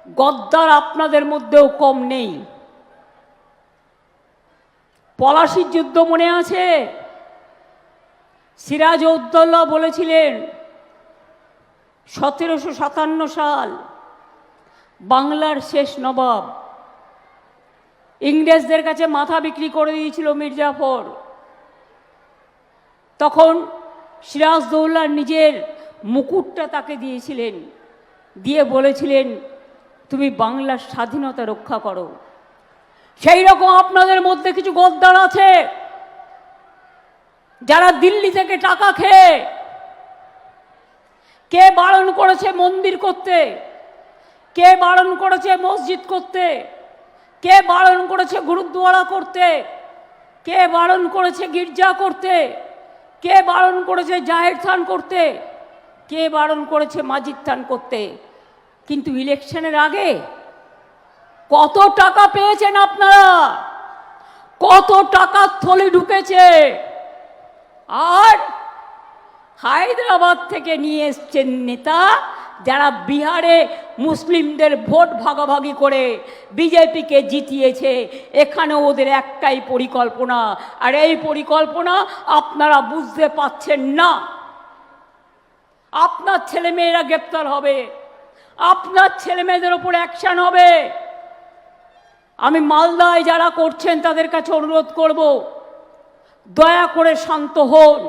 গদ্দার আপনাদের মধ্যেও কম নেই। পলাশির যুদ্ধ মনে আছে? সিরাজউদ্দৌলা বলেছিলেন 1757 সাল, বাংলার শেষ নবাব ইংরেজদের কাছে মাথা বিক্রি করে দিয়েছিল মির্জাফর। তখন সিরাজউদ্দৌলা নিজের মুকুটটা তাকে দিয়েছিলেন, দিয়ে বলেছিলেন তুমি বাংলার স্বাধীনতা রক্ষা করো। সেই রকম আপনাদের মধ্যে কিছু গদ্দার আছে যারা দিল্লি থেকে টাকা খেয়ে, কে বারণ করেছে মন্দির করতে, কে বারণ করেছে মসজিদ করতে, কে বারণ করেছে গুরুদ্বারা করতে, কে বারণ করেছে গির্জা করতে, কে বারণ করেছে জাহের থান করতে, কে বারণ করেছে মাজিদ থান করতে। কিন্তু ইলেকশনের আগে কত টাকা পেয়েছেন আপনারা, কত টাকার থলি ঢুকেছে, আর হায়দ্রাবাদ থেকে নিয়ে এসছেন নেতা যারা বিহারে মুসলিমদের ভোট ভাগাভাগি করে বিজেপিকে জিতিয়েছে। এখানে ওদের একটাই পরিকল্পনা, আর এই পরিকল্পনা আপনারা বুঝতে পাচ্ছেন না। আপনার ছেলেমেয়েরা গ্রেপ্তার হবে, আপনার ছেলেমেয়েদের ওপর অ্যাকশন হবে। আমি মালদায় যারা করছেন তাদের কাছে অনুরোধ করব, দয়া করে শান্ত হন।